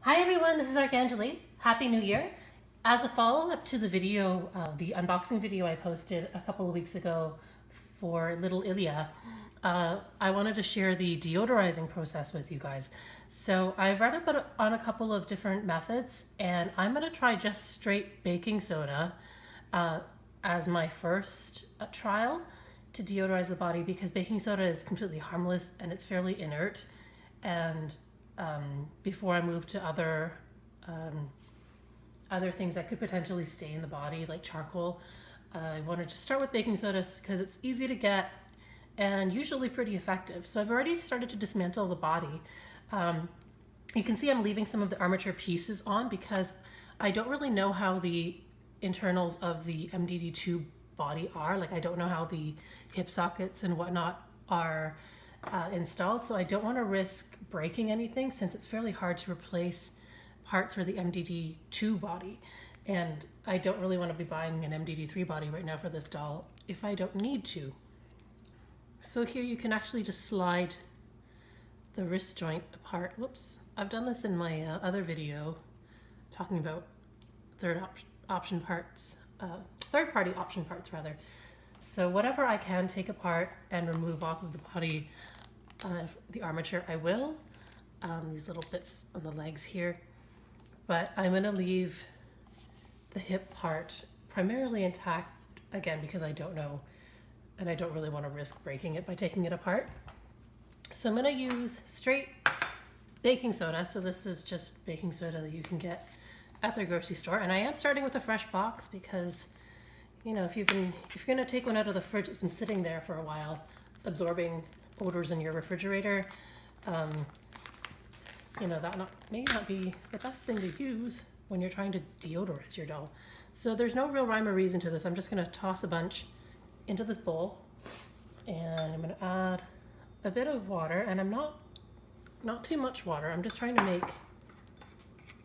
Hi everyone, this is Archangeli. Happy New Year. As a follow-up to the video, the unboxing video I posted a couple of weeks ago for little Ilya, I wanted to share the deodorizing process with you guys. So I've read about on a couple of different methods, and I'm going to try just straight baking soda as my first trial to deodorize the body, because baking soda is completely harmless and it's fairly inert. And before I move to other things that could potentially stay in the body, like charcoal, I wanted to start with baking soda because it's easy to get and usually pretty effective. So I've already started to dismantle the body. You can see I'm leaving some of the armature pieces on because I don't really know how the internals of the MDD2 body are. Like, I don't know how the hip sockets and whatnot are installed, so I don't want to risk breaking anything since it's fairly hard to replace parts for the MDD2 body, and I don't really want to be buying an MDD3 body right now for this doll if I don't need to. So here you can actually just slide the wrist joint apart. Whoops, I've done this in my other video talking about third-party option parts rather. So whatever I can take apart and remove off of the body, the armature, I will. These little bits on the legs here. But I'm going to leave the hip part primarily intact, again, because I don't know and I don't really want to risk breaking it by taking it apart. So I'm going to use straight baking soda. So this is just baking soda that you can get at the grocery store. And I am starting with a fresh box because, you know, if you're going to take one out of the fridge, it's been sitting there for a while, absorbing odors in your refrigerator. You know, that may not be the best thing to use when you're trying to deodorize your doll. So there's no real rhyme or reason to this. I'm just going to toss a bunch into this bowl, and I'm going to add a bit of water, and I'm not too much water. I'm just trying to make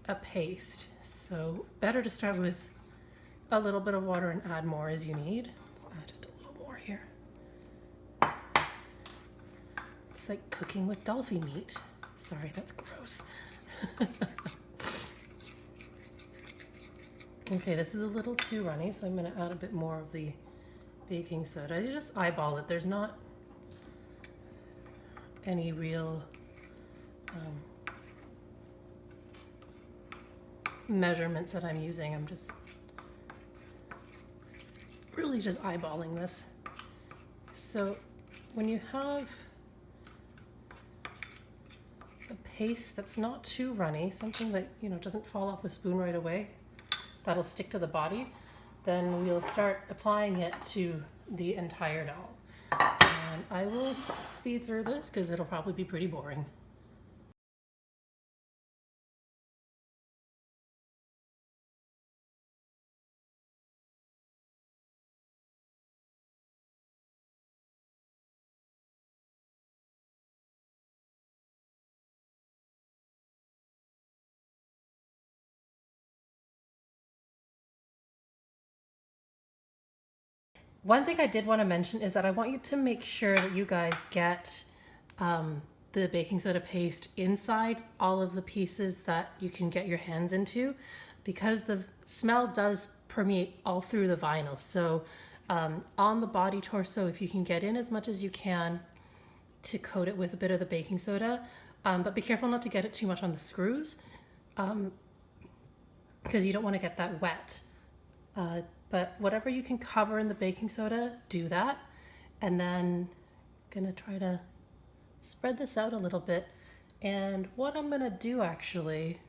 a paste. So better to start with a little bit of water and add more as you need. Let's add just a little more here. It's like cooking with Dollfie meat. Sorry, that's gross. Okay, this is a little too runny, so I'm going to add a bit more of the baking soda. You just eyeball it. There's not any real measurements that I'm using. I'm just really just eyeballing this. So when you have a paste that's not too runny, something that, you know, doesn't fall off the spoon right away, that'll stick to the body, then we'll start applying it to the entire doll. And I will speed through this because it'll probably be pretty boring. One thing I did want to mention is that I want you to make sure that you guys get the baking soda paste inside all of the pieces that you can get your hands into, because the smell does permeate all through the vinyl. So on the body torso, if you can get in as much as you can to coat it with a bit of the baking soda, but be careful not to get it too much on the screws, because you don't want to get that wet. But whatever you can cover in the baking soda, do that. And then I'm gonna try to spread this out a little bit. And what I'm gonna do, actually,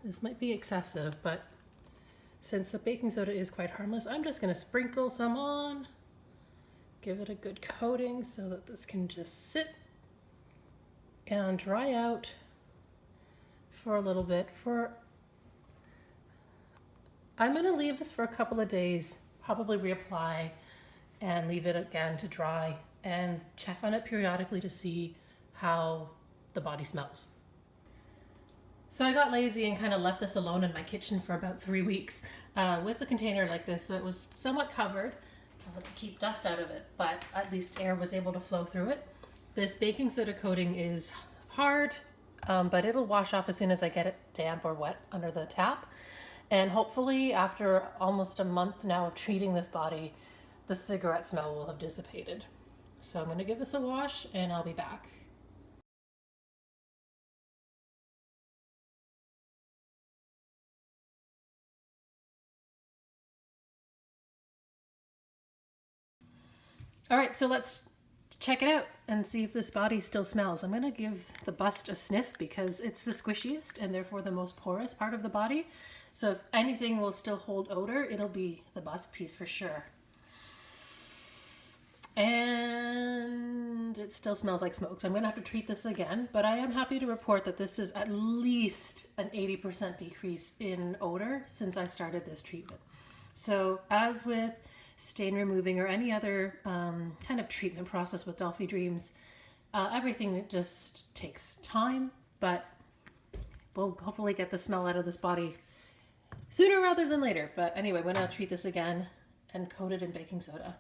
this might be excessive, but since the baking soda is quite harmless, I'm just gonna sprinkle some on, give it a good coating so that this can just sit and dry out for a little bit. I'm going to leave this for a couple of days, probably reapply and leave it again to dry, and check on it periodically to see how the body smells. So I got lazy and kind of left this alone in my kitchen for about 3 weeks with the container like this, so it was somewhat covered to keep dust out of it, but at least air was able to flow through it. This baking soda coating is hard, but it'll wash off as soon as I get it damp or wet under the tap. And hopefully after almost a month now of treating this body, the cigarette smell will have dissipated. So I'm going to give this a wash and I'll be back. All right, so let's check it out and see if this body still smells. I'm going to give the bust a sniff because it's the squishiest and therefore the most porous part of the body. So if anything will still hold odor, it'll be the bust piece for sure. And it still smells like smoke, so I'm going to have to treat this again, but I am happy to report that this is at least an 80% decrease in odor since I started this treatment. So as with stain removing or any other kind of treatment process with Dollfie Dreams, everything just takes time, but we'll hopefully get the smell out of this body sooner rather than later. But anyway, I'm going to treat this again and coat it in baking soda.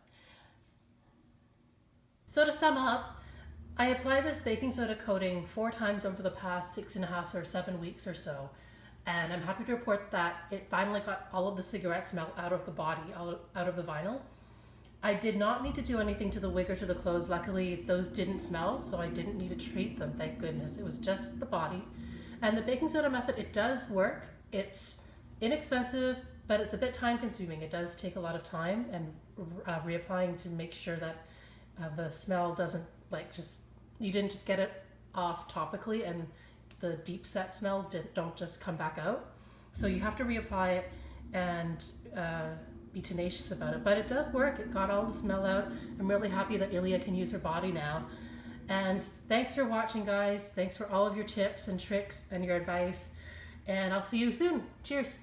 So to sum up, I applied this baking soda coating 4 times over the past 6.5 or 7 weeks or so. And I'm happy to report that it finally got all of the cigarette smell out of the body, out of the vinyl. I did not need to do anything to the wig or to the clothes. Luckily, those didn't smell, so I didn't need to treat them, thank goodness. It was just the body. And the baking soda method, it does work. It's inexpensive, but it's a bit time consuming. It does take a lot of time and reapplying to make sure that the smell doesn't you didn't just get it off topically and the deep set smells don't just come back out. So you have to reapply it and be tenacious about it. But it does work. It got all the smell out. I'm really happy that Ilya can use her body now. And thanks for watching, guys. Thanks for all of your tips and tricks and your advice. And I'll see you soon. Cheers.